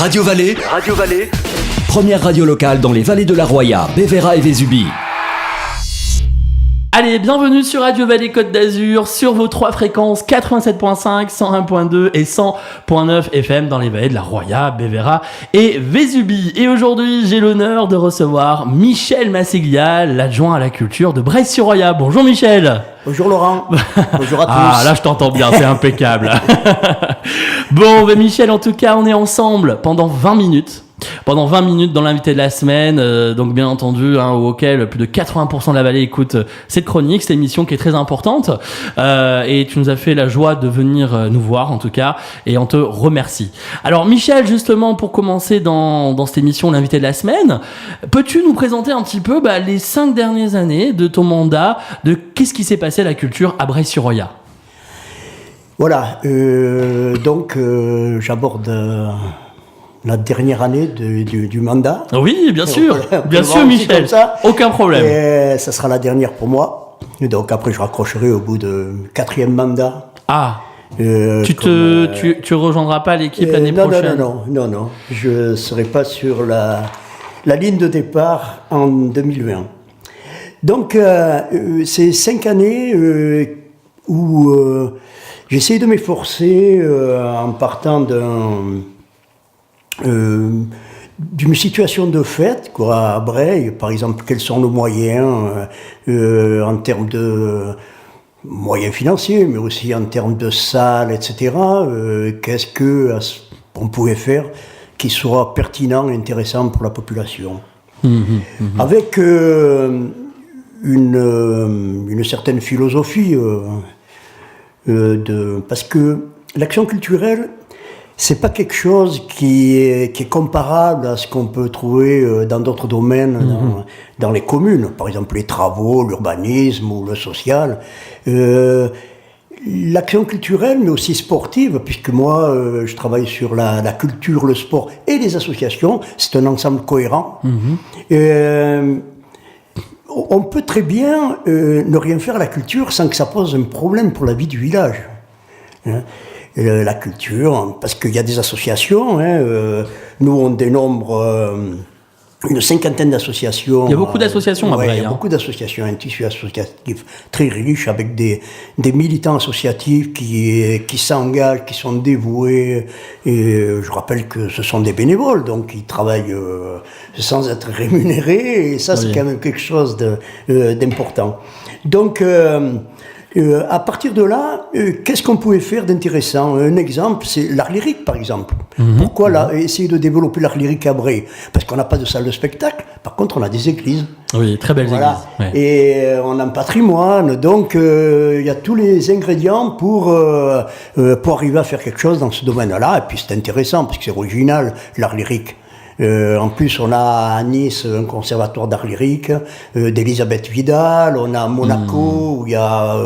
Radio Vallée. Radio Vallée. Première radio locale dans les vallées de la Roya, Bévéra et Vésubie. Allez, bienvenue sur Radio Vallée Côte d'Azur, sur vos 3 fréquences 87.5, 101.2 et 100.9 FM dans les vallées de la Roya, Bévéra et Vésubie. Et aujourd'hui, j'ai l'honneur de recevoir Michel Massiglia, l'adjoint à la culture de Breil-sur-Roya. Bonjour Michel. Bonjour Laurent. Bonjour à tous. Ah, là je t'entends bien, c'est impeccable. Bon, ben Michel, en tout cas, on est ensemble pendant 20 minutes. Pendant 20 minutes dans l'invité de la semaine, donc bien entendu, auquel plus de 80% de la vallée écoute cette chronique, cette émission qui est très importante. Et tu nous as fait la joie de venir nous voir, en tout cas, et on te remercie. Alors Michel, justement, pour commencer dans cette émission, l'invité de la semaine, peux-tu nous présenter un petit peu les 5 dernières années de ton mandat, de qu'est-ce qui s'est passé à la culture à Breil-sur-Roya? Voilà, donc j'aborde... la dernière année du mandat. Oui, bien sûr, voilà, bien sûr Michel, aucun problème. Et ça sera la dernière pour moi. Et donc après je raccrocherai au bout de 4e mandat. Ah, tu rejoindras pas l'équipe l'année prochaine? Non, je ne serai pas sur la ligne de départ en 2020. Donc c'est 5 années où j'essaie de m'efforcer en partant d'une situation de fait, à Breil, par exemple, quels sont nos moyens en termes de moyens financiers, mais aussi en termes de salles, etc. Qu'est-ce qu'on pouvait faire qui soit pertinent et intéressant pour la population. Avec une certaine philosophie, parce que l'action culturelle, c'est pas quelque chose qui est comparable à ce qu'on peut trouver dans d'autres domaines, dans les communes, par exemple les travaux, l'urbanisme ou le social. L'action culturelle, mais aussi sportive, puisque moi je travaille sur la culture, le sport et les associations, c'est un ensemble cohérent. On peut très bien ne rien faire à la culture sans que ça pose un problème pour la vie du village. La culture, parce qu'il y a des associations, nous on dénombre une 50aine d'associations. Il y a beaucoup d'associations à Breil. Il y a beaucoup d'associations, un tissu associatif très riche avec des militants associatifs qui s'engagent, qui sont dévoués. Et je rappelle que ce sont des bénévoles, donc ils travaillent sans être rémunérés, et ça c'est quand même quelque chose d'important. Donc à partir de là, qu'est-ce qu'on pouvait faire d'intéressant? Un exemple, c'est l'art lyrique, par exemple. Pourquoi essayer de développer l'art lyrique à Breil? Parce qu'on n'a pas de salle de spectacle. Par contre, on a des églises. Oui, très belles églises. Ouais. Et on a un patrimoine. Donc, il y a tous les ingrédients pour arriver à faire quelque chose dans ce domaine-là. Et puis, c'est intéressant, parce que c'est original, l'art lyrique. En plus, on a à Nice un conservatoire d'art lyrique d'Elisabeth Vidal, on a à Monaco où il y a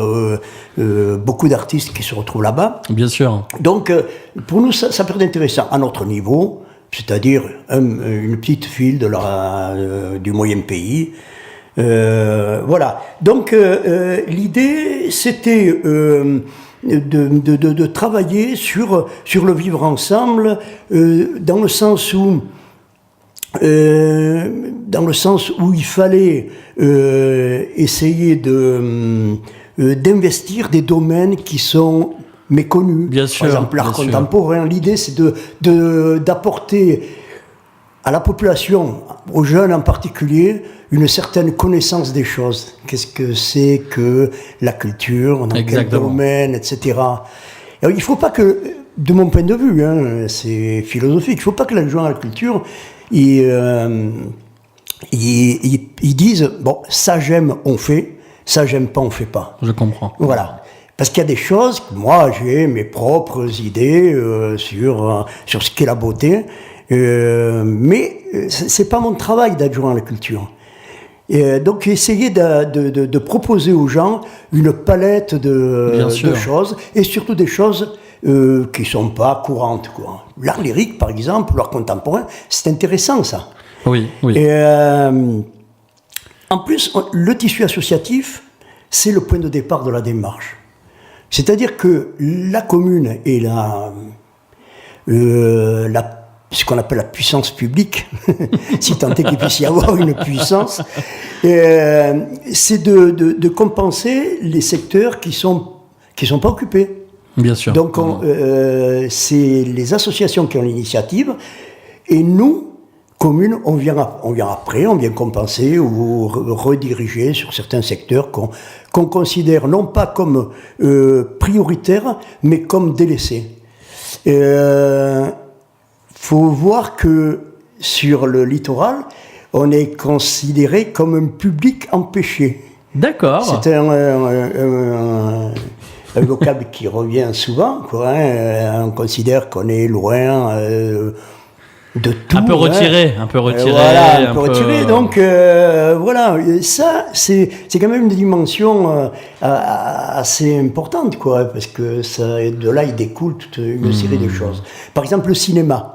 beaucoup d'artistes qui se retrouvent là-bas. Bien sûr. Donc, pour nous, ça peut être intéressant à notre niveau, c'est-à-dire une petite ville du moyen pays. Voilà. Donc, l'idée, c'était de travailler sur le vivre ensemble, dans le sens où il fallait essayer d'investir des domaines qui sont méconnus. Bien sûr, par exemple, l'art contemporain. L'idée, c'est d'apporter à la population, aux jeunes en particulier, une certaine connaissance des choses. Qu'est-ce que c'est que la culture, dans quel domaine, etc. Alors, il ne faut pas que, de mon point de vue, c'est philosophique, il ne faut pas que l'adjoint à la culture ils disent, bon, ça j'aime, on fait, ça j'aime pas, on fait pas. Je comprends. Voilà. Parce qu'il y a des choses, moi j'ai mes propres idées sur ce qu'est la beauté, mais c'est pas mon travail d'adjoint à la culture. Et donc essayer de proposer aux gens une palette de choses, et surtout des choses qui sont pas courantes, quoi. L'art lyrique, par exemple, l'art contemporain, c'est intéressant, ça. Oui. Et en plus, le tissu associatif, c'est le point de départ de la démarche. C'est-à-dire que la commune est la ce qu'on appelle la puissance publique, si tant est qu'il puisse y avoir une puissance, c'est de compenser les secteurs qui sont pas occupés. Bien sûr. Donc, c'est les associations qui ont l'initiative, et nous, communes, on vient après, on vient compenser ou rediriger sur certains secteurs qu'on considère non pas comme prioritaires, mais comme délaissés. Faut voir que sur le littoral, on est considéré comme un public empêché. D'accord. C'est un vocable qui revient souvent, quoi, hein. On considère qu'on est loin de tout. Un peu retiré, un peu retiré. Voilà, un peu retiré. Donc, voilà, ça, c'est quand même une dimension assez importante, quoi, parce que de là, il découle toute une série de choses. Par exemple, le cinéma.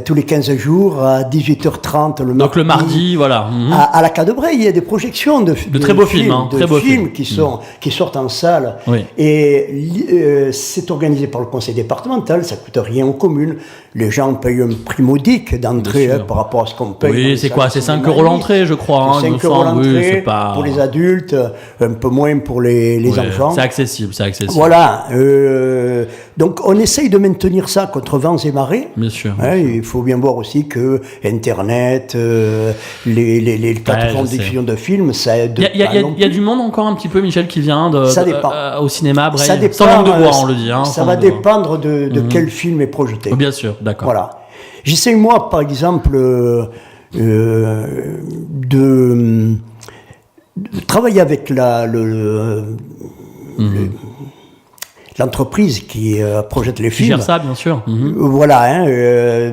Tous les 15 jours, à 18h30, le mardi. Donc le mardi, voilà. À la Cadebreuil, il y a des projections de très beaux films, hein, de très beaux films qui sortent en salle. Oui. Et c'est organisé par le conseil départemental, ça coûte rien aux communes. Les gens payent un prix modique d'entrée par rapport à ce qu'on paye. Oui, c'est quoi? C'est 5 € l'entrée, je crois. 5 € l'entrée pas... pour les adultes, un peu moins pour les enfants. C'est accessible. Voilà. Donc on essaye de maintenir ça contre vents et marées. Bien sûr. Hein, il faut bien voir aussi que Internet, les plateformes de diffusion de films, ça aide. Il y a du monde encore un petit peu, Michel, qui vient au cinéma, Breil. Ça dépend, sans langue de bois, on le dit. Hein, ça va dépendre de quel film est projeté. Bien sûr, d'accord. Voilà. J'essaie, moi, par exemple, de travailler avec l'entreprise qui projette les films. Qui gère ça, bien sûr. Voilà, hein,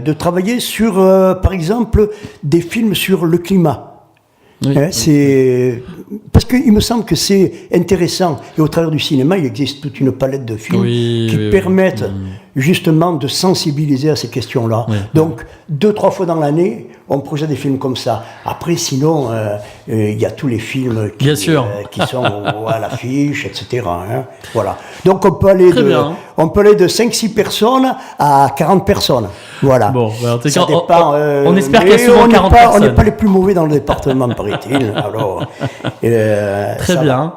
de travailler sur, par exemple, des films sur le climat. Oui, c'est parce qu'il me semble que c'est intéressant, et au travers du cinéma il existe toute une palette de films qui permettent justement de sensibiliser à ces questions-là. Donc 2-3 fois dans l'année on projette des films comme ça. Après sinon il y a tous les films qui sont à l'affiche, etc. Hein. Voilà. Donc on peut aller de 5-6 personnes à 40 personnes. Voilà. Bon, en tout cas, on espère qu'il y a souvent 40 personnes. On n'est pas les plus mauvais dans le département, paraît-il. Alors, très bien.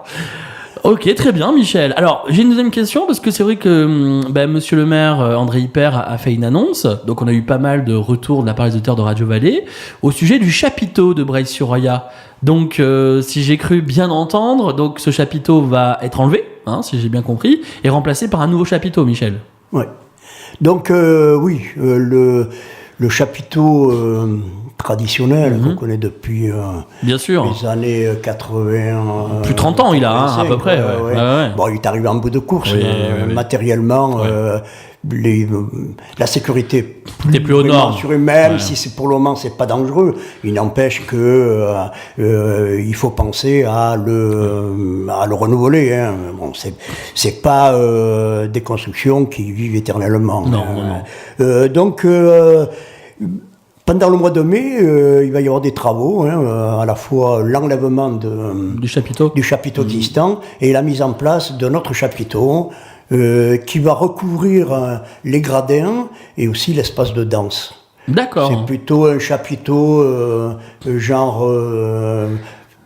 Ok, très bien, Michel. Alors, j'ai une deuxième question, parce que c'est vrai que monsieur le maire, André Hyper, a fait une annonce. Donc, on a eu pas mal de retours de la part des auditeurs de Radio Vallée au sujet du chapiteau de Breil-sur-Roya. Donc, si j'ai cru bien entendre, donc ce chapiteau va être enlevé, hein, si j'ai bien compris, et remplacé par un nouveau chapiteau, Michel. Ouais. Donc, oui, le chapiteau traditionnel qu'on connaît depuis bien sûr. Les années 80. Plus de 30 ans, il a, hein, à peu près. Ouais. Bon, il est arrivé en bout de course. Matériellement, la sécurité est plus au nord. Même si c'est pour le moment, c'est pas dangereux. Il n'empêche que il faut penser à le renouveler. Hein. Bon, c'est pas des constructions qui vivent éternellement. Non. Donc pendant le mois de mai, il va y avoir des travaux, hein, à la fois l'enlèvement du chapiteau existant et la mise en place d'un autre chapiteau qui va recouvrir les gradins et aussi l'espace de danse. D'accord. C'est plutôt un chapiteau genre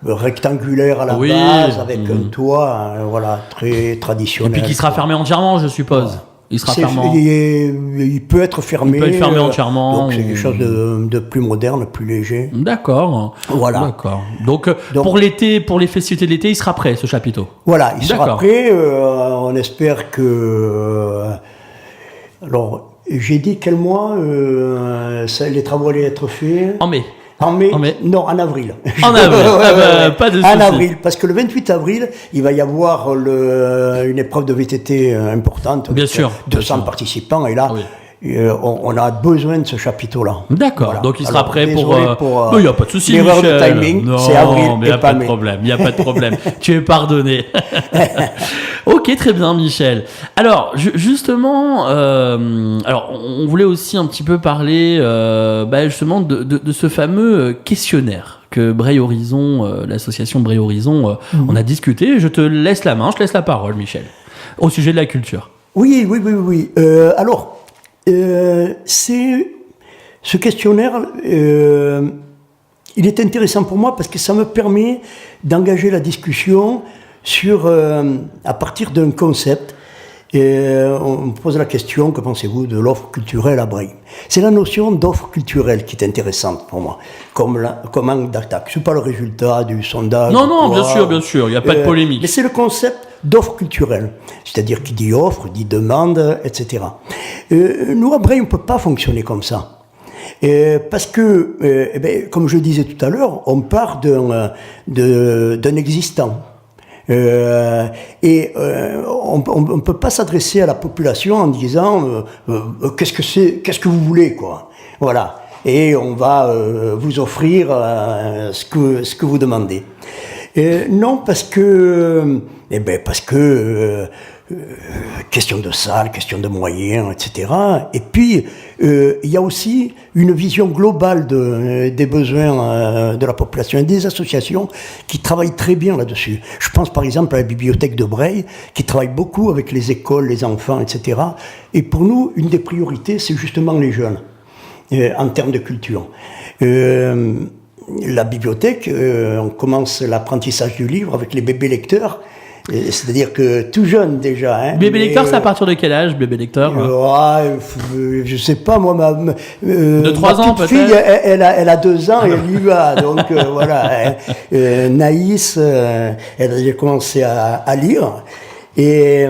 rectangulaire à la base, avec un toit très traditionnel. Et puis qui sera fermé entièrement, je suppose. Il sera fermé. Il peut être fermé. Il peut être fermé entièrement. Donc c'est quelque chose de plus moderne, plus léger. D'accord. Voilà. D'accord. Donc pour l'été, pour les festivités de l'été, il sera prêt, ce chapiteau. Voilà, il sera prêt. On espère que. Alors, j'ai dit quel mois les travaux allaient être faits. En mai. En mai. Non, en avril. En avril, pas de souci. En avril, parce que le 28 avril, il va y avoir une épreuve de VTT importante. Bien sûr. 200 participants, et là, on a besoin de ce chapiteau-là. D'accord, voilà. Donc il sera prêt pour... il n'y a pas de souci, l'erreur Michel. De timing, c'est avril, il n'y a pas de problème, il n'y a pas de problème. Tu es pardonné. Ok, très bien, Michel. Alors, justement, on voulait aussi un petit peu parler justement de ce fameux questionnaire que Breil Horizon, l'association Breil Horizon, on a discuté. Je te laisse la main, je te laisse la parole, Michel, au sujet de la culture. Oui. Alors, c'est Ce questionnaire, il est intéressant pour moi parce que ça me permet d'engager la discussion à partir d'un concept. On me pose la question, que pensez-vous de l'offre culturelle à Breil? C'est la notion d'offre culturelle qui est intéressante pour moi, comme angle d'attaque. Ce n'est pas le résultat du sondage. Non, bien sûr, il n'y a pas de polémique. Mais c'est le concept d'offre culturelle, c'est-à-dire qui dit offre, dit demande, etc. Nous, à Breil, on ne peut pas fonctionner comme ça. Parce que, comme je disais tout à l'heure, on part d'un existant. On ne peut pas s'adresser à la population en disant qu'est-ce que vous voulez, quoi. Voilà. Et on va vous offrir ce que vous demandez. Non, parce que question de salle, question de moyens, etc. Et puis, il y a aussi une vision globale des besoins de la population et des associations qui travaillent très bien là-dessus. Je pense par exemple à la bibliothèque de Breil, qui travaille beaucoup avec les écoles, les enfants, etc. Et pour nous, une des priorités, c'est justement les jeunes, en termes de culture. La bibliothèque, on commence l'apprentissage du livre avec les bébés lecteurs. C'est-à-dire que tout jeune déjà. Bébé lecteur, c'est à partir de quel âge, bébé lecteur? Je sais pas, moi, de 3 ans peut-être. Fille, elle a 2 ans et elle y va. Donc voilà. Naïs, elle a déjà commencé à lire. Et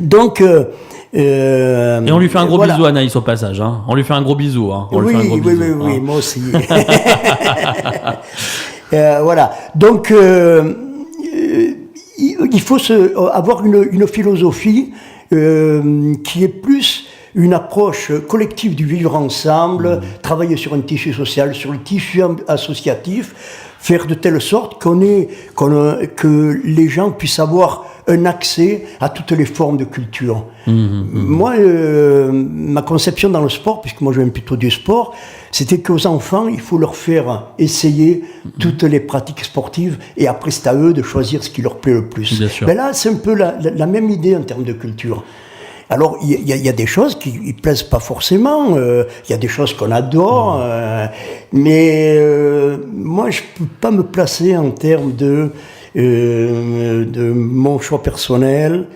donc. Et on lui fait un gros bisou à Naïs au passage. Hein. On lui fait un gros bisou. Hein. Oui, moi aussi. Voilà. Donc. Il faut avoir une philosophie qui est plus une approche collective du vivre ensemble, travailler sur un tissu social, sur le tissu associatif, faire de telle sorte que les gens puissent avoir un accès à toutes les formes de culture. Moi, ma conception dans le sport, puisque moi je viens plutôt du sport, c'était qu'aux enfants, il faut leur faire essayer toutes les pratiques sportives et après c'est à eux de choisir ce qui leur plaît le plus. Mais là, c'est un peu la même idée en termes de culture. Alors, il y a des choses qui ne plaisent pas forcément, il y a des choses qu'on adore, mais moi, je ne peux pas me placer en termes de mon choix personnel,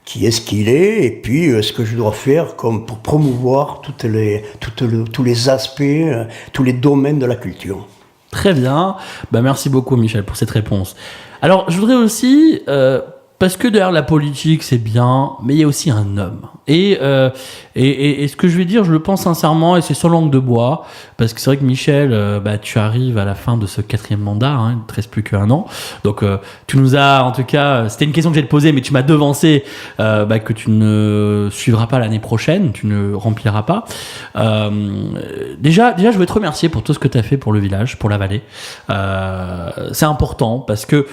qui est ce qu'il est, et puis ce que je dois faire pour promouvoir tous les aspects, tous les domaines de la culture. Très bien. Merci beaucoup, Michel, pour cette réponse. Alors, je voudrais aussi... parce que derrière la politique, c'est bien, mais il y a aussi un homme. Et ce que je vais dire, je le pense sincèrement, et c'est sur langue de bois, parce que c'est vrai que Michel, tu arrives à la fin de ce 4e mandat, hein, il ne te reste plus qu'1 an. Donc, tu nous as, en tout cas, c'était une question que j'allais te poser, mais tu m'as devancé que tu ne suivras pas l'année prochaine, tu ne rempliras pas. Déjà, je veux te remercier pour tout ce que tu as fait pour le village, pour la vallée. C'est important, parce que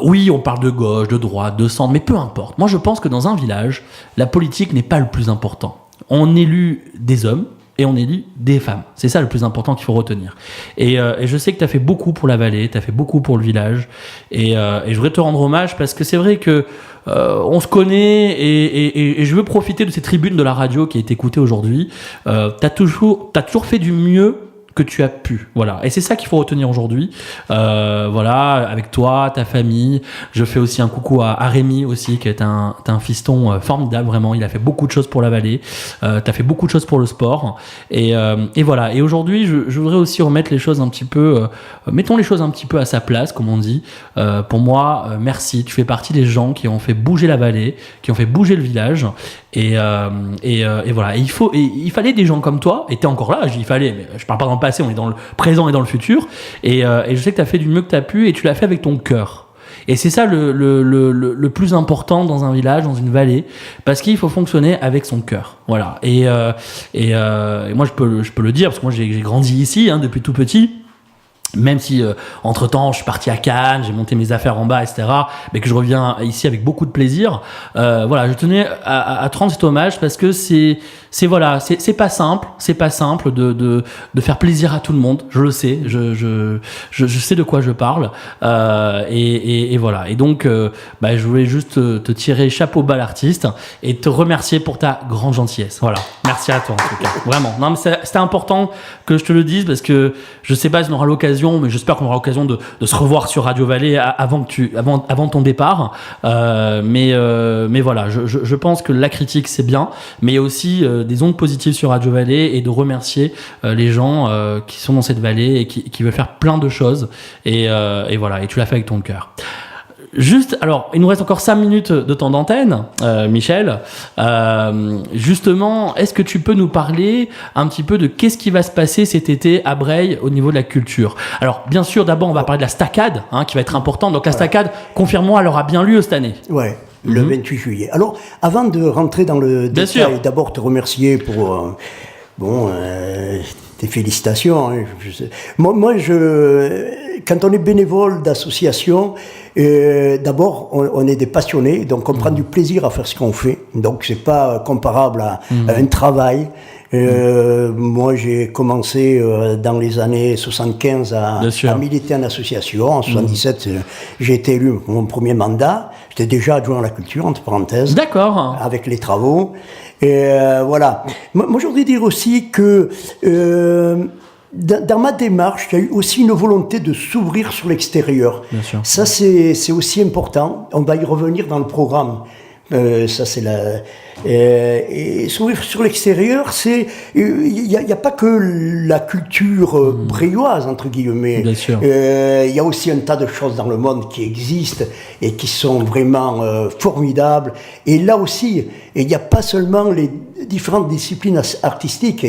oui, on parle de gauche, de droite, de centre, mais peu importe. Moi, je pense que dans un village, la politique n'est pas le plus important. On élit des hommes et on élit des femmes. C'est ça le plus important qu'il faut retenir. Et je sais que tu as fait beaucoup pour la vallée, tu as fait beaucoup pour le village. Et je voudrais te rendre hommage parce que c'est vrai que on se connaît et je veux profiter de ces tribunes de la radio qui est écoutée aujourd'hui. T'as toujours fait du mieux que tu as pu, voilà. Et c'est ça qu'il faut retenir aujourd'hui. Voilà, avec toi, ta famille. Je fais aussi un coucou à Rémi aussi, qui est un fiston formidable, vraiment. Il a fait beaucoup de choses pour la vallée. T'as fait beaucoup de choses pour le sport. Et voilà. Et aujourd'hui, je voudrais aussi remettre les choses un petit peu, mettons les choses un petit peu à sa place, comme on dit. Pour moi, merci. Tu fais partie des gens qui ont fait bouger la vallée, qui ont fait bouger le village. Et voilà. Et il fallait des gens comme toi. Et t'es encore là. Il fallait, mais je parle pas dans le passé, on est dans le présent et dans le futur. Et je sais que t'as fait du mieux que t'as pu et tu l'as fait avec ton cœur. Et c'est ça le plus important dans un village, dans une vallée, parce qu'il faut fonctionner avec son cœur. Voilà. Et moi, je peux le dire, parce que moi, j'ai grandi ici, hein, depuis tout petit. Même si, entre-temps, je suis parti à Cannes, j'ai monté mes affaires en bas, etc., mais que je reviens ici avec beaucoup de plaisir. Voilà, je tenais à te rendre cet hommage parce que c'est pas simple de faire plaisir à tout le monde. Je le sais, je sais de quoi je parle. Et voilà. Et donc, je voulais juste te tirer chapeau bas l'artiste et te remercier pour ta grande gentillesse. Voilà. Merci à toi en tout cas, vraiment. Non mais c'était important que je te le dise parce que je sais pas si on aura l'occasion, mais j'espère qu'on aura l'occasion de se revoir sur Radio Vallée avant ton départ. Mais voilà, je pense que la critique c'est bien, mais il y a aussi des ondes positives sur Radio Vallée et de remercier les gens qui sont dans cette vallée et qui veulent faire plein de choses et voilà, et tu l'as fait avec ton cœur. Juste, alors, il nous reste encore 5 minutes de temps d'antenne, Michel. Justement, est-ce que tu peux nous parler un petit peu de qu'est-ce qui va se passer cet été à Breil au niveau de la culture? Alors, bien sûr, d'abord, on va parler de la Stacade, qui va être importante. Donc, la Stacade, confirme-moi, elle aura bien lieu cette année. Ouais, le 28 juillet. Alors, avant de rentrer dans le détail, d'abord te remercier pour... tes félicitations. Hein, moi, quand on est bénévole d'association, d'abord, on est des passionnés, donc on prend du plaisir à faire ce qu'on fait. Donc, c'est pas comparable à un travail. Moi, j'ai commencé dans les années 75 à militer en association. En 77, j'ai été élu mon premier mandat. J'étais déjà adjoint à la culture, entre parenthèses. D'accord. Avec les travaux. Et voilà. Moi, je voudrais dire aussi que dans ma démarche, il y a eu aussi une volonté de s'ouvrir sur l'extérieur. Bien sûr. Ça, c'est aussi important. On va y revenir dans le programme. Ça, c'est et s'ouvrir sur l'extérieur, il n'y a pas que la culture bréoise, entre guillemets. Bien sûr. Il y a aussi un tas de choses dans le monde qui existent et qui sont vraiment formidables. Et là aussi, il n'y a pas seulement les différentes disciplines artistiques,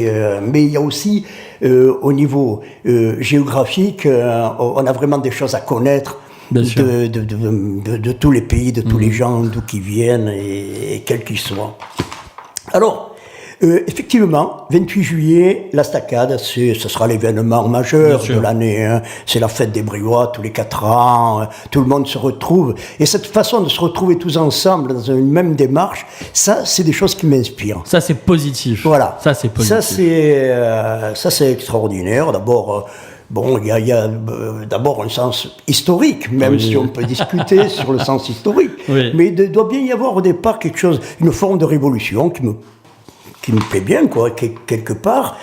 mais il y a aussi, au niveau géographique, on a vraiment des choses à connaître. De tous les pays, de tous les gens, d'où qu'ils viennent et quels qu'ils soient. Alors, effectivement, 28 juillet, la Stacade, ce sera l'événement majeur de l'année. Hein. C'est la fête des Briouats, tous les 4 ans, tout le monde se retrouve. Et cette façon de se retrouver tous ensemble dans une même démarche, ça, c'est des choses qui m'inspirent. Ça, c'est positif. Voilà. Ça, c'est positif. Ça, c'est extraordinaire. D'abord... il y a d'abord un sens historique, même si on peut discuter sur le sens historique. Oui. Mais il doit bien y avoir au départ quelque chose, une forme de révolution qui me plaît bien, quoi, quelque part,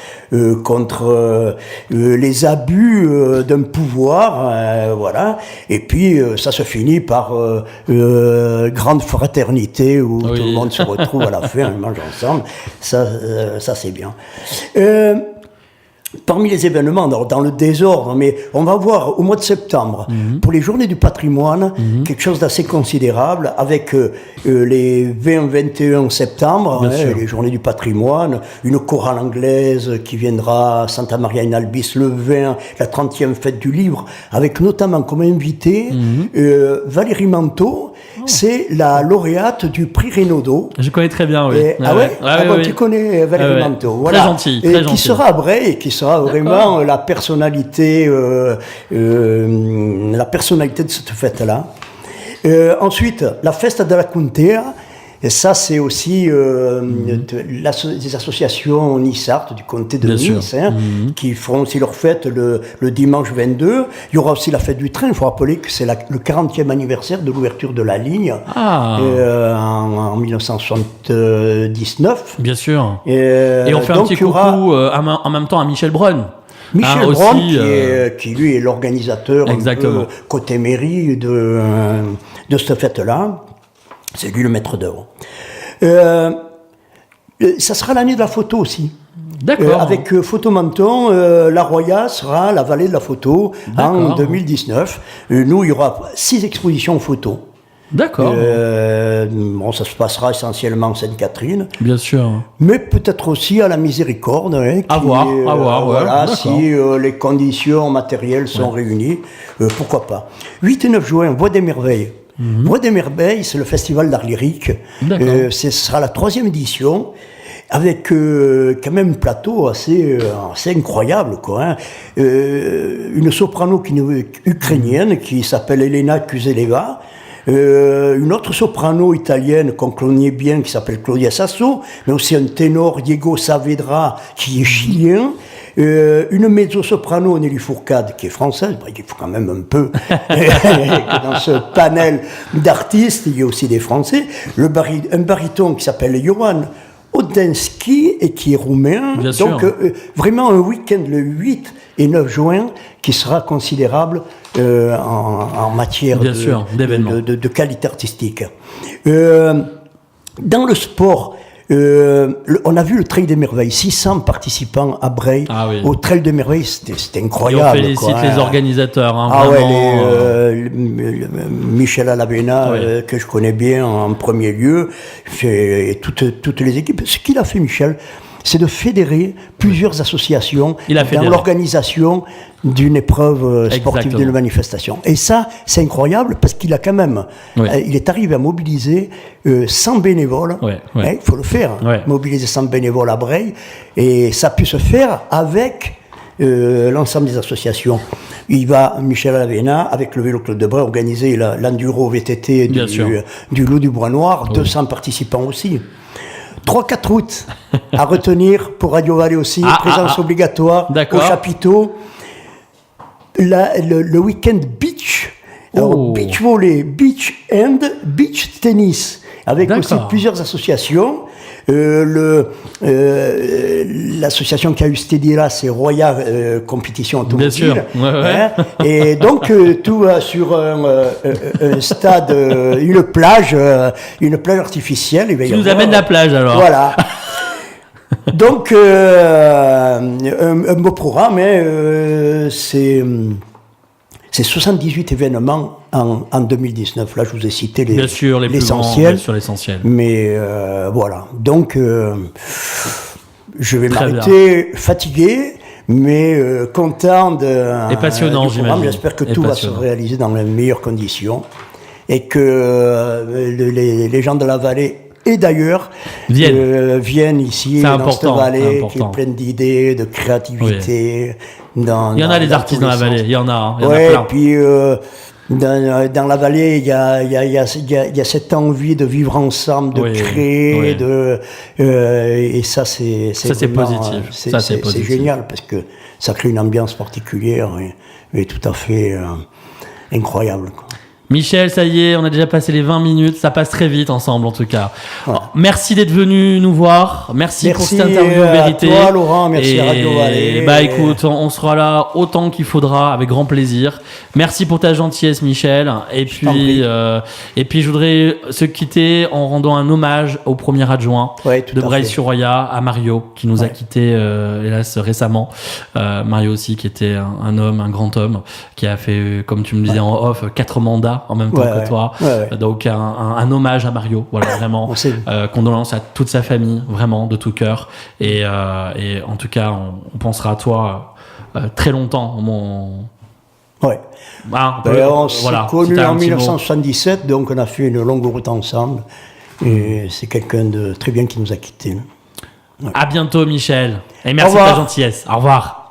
contre les abus d'un pouvoir, voilà. Et puis, ça se finit par grande fraternité où tout le monde se retrouve à la fin, on mange ensemble. Ça c'est bien. Parmi les événements, dans le désordre, mais on va voir au mois de septembre, pour les Journées du patrimoine, quelque chose d'assez considérable, avec les 20-21 septembre, les Journées du patrimoine, une chorale anglaise qui viendra à Santa Maria in Albis le 20, la 30e fête du livre, avec notamment comme invité Valérie Manteau. C'est la lauréate du prix Renaudot. Je connais très bien, oui. Tu connais Valérie Manteau. Voilà. Très gentil, très gentil. Qui sera à Breil et qui sera vraiment la personnalité de cette fête-là. Ensuite, la Festa della Contea. Et ça, c'est aussi des associations Nice-Art du comté de Nice, qui feront aussi leur fête le dimanche 22. Il y aura aussi la fête du train. Il faut rappeler que c'est le 40e anniversaire de l'ouverture de la ligne en 1979. Bien sûr. Et on fait un petit coucou en même temps à Michel Brun. Michel Brun, qui lui est l'organisateur côté mairie de cette fête-là. C'est lui le maître d'œuvre. Ça sera l'année de la photo aussi. D'accord. Avec Photomenton, la Roya sera la vallée de la photo en 2019. Nous, il y aura 6 expositions photos. D'accord. Ça se passera essentiellement en Sainte-Catherine. Bien sûr. Mais peut-être aussi à la Miséricorde. À voir, voilà, si les conditions matérielles sont réunies, pourquoi pas. 8 et 9 juin, Voix des Merveilles. Voix des Merveilles, c'est le festival d'art lyrique. Ce sera la 3e édition, avec quand même un plateau assez incroyable, quoi. Hein. Une soprano ukrainienne qui s'appelle Elena Kuzeleva. Une autre soprano italienne qu'on connaît bien qui s'appelle Claudia Sasso, mais aussi un ténor Diego Saavedra qui est chilien. Une mezzo-soprano, Nelly Fourcade, qui est française, il faut quand même un peu dans ce panel d'artistes, il y a aussi des Français. Un baryton qui s'appelle Johan Odensky et qui est roumain. Bien donc vraiment un week-end le 8 et 9 juin qui sera considérable en matière de qualité artistique. Dans le sport, on a vu le Trail des Merveilles, 600 participants à Breil au Trail des Merveilles, c'était incroyable. Et on félicite les organisateurs. Michel Alavena, que je connais bien en premier lieu, et toutes les équipes. Ce qu'il a fait, Michel, c'est de fédérer plusieurs associations dans l'organisation d'une épreuve sportive, d'une manifestation. Et ça, c'est incroyable parce qu'il a quand même, il est arrivé à mobiliser 100 bénévoles. Il faut le faire, mobiliser 100 bénévoles à Breil. Et ça a pu se faire avec l'ensemble des associations. Il va, Michel Alavena, avec le Vélo Club de Breil, organiser l'enduro VTT du Loup du Bois Noir, 200 participants aussi. 3-4 routes à retenir pour Radio Vallée aussi, présence obligatoire au chapiteau. Le week-end beach, beach volley, beach hand, beach tennis, avec aussi plusieurs associations. L'association qui a eu cette idée-là, c'est Royal Compétition Automobile. Bien sûr. Et donc, tout va sur un stade, une plage artificielle. Tu nous amènes la plage, alors. Voilà. Donc, un beau programme, c'est 78 événements en 2019. Là, je vous ai cité l'essentiel. Sur l'essentiel. Mais voilà. Donc, je vais m'arrêter fatigué, mais content et passionnant, j'imagine. J'espère que tout va se réaliser dans les meilleures conditions et que les gens de la vallée et d'ailleurs viennent ici dans cette vallée qui est pleine d'idées, de créativité. Il y en a des artistes dans la vallée, il y en a plein. Et puis dans la vallée, il y a cette envie de vivre ensemble, de créer, et ça c'est positif. C'est génial parce que ça crée une ambiance particulière et tout à fait incroyable, quoi. Michel, ça y est, on a déjà passé les 20 minutes, ça passe très vite ensemble en tout cas. Alors, merci d'être venu nous voir, merci pour cette interview vérité. Merci à toi Laurent, merci à Radio Vallée. Écoute, on sera là autant qu'il faudra, avec grand plaisir. Merci pour ta gentillesse Michel, et puis je voudrais se quitter en rendant un hommage au premier adjoint de Breil-sur-Roya, à Mario, qui nous a quittés hélas récemment. Mario aussi, qui était un homme, un grand homme, qui a fait, comme tu me disais en off, 4 mandats en même temps que toi. Donc un hommage à Mario, voilà, vraiment. Condoléances à toute sa famille, vraiment, de tout cœur. Et en tout cas, on pensera à toi très longtemps. On s'est connus en 1977, donc on a fait une longue route ensemble. Et c'est quelqu'un de très bien qui nous a quittés. À bientôt Michel. Et merci de ta gentillesse. Au revoir.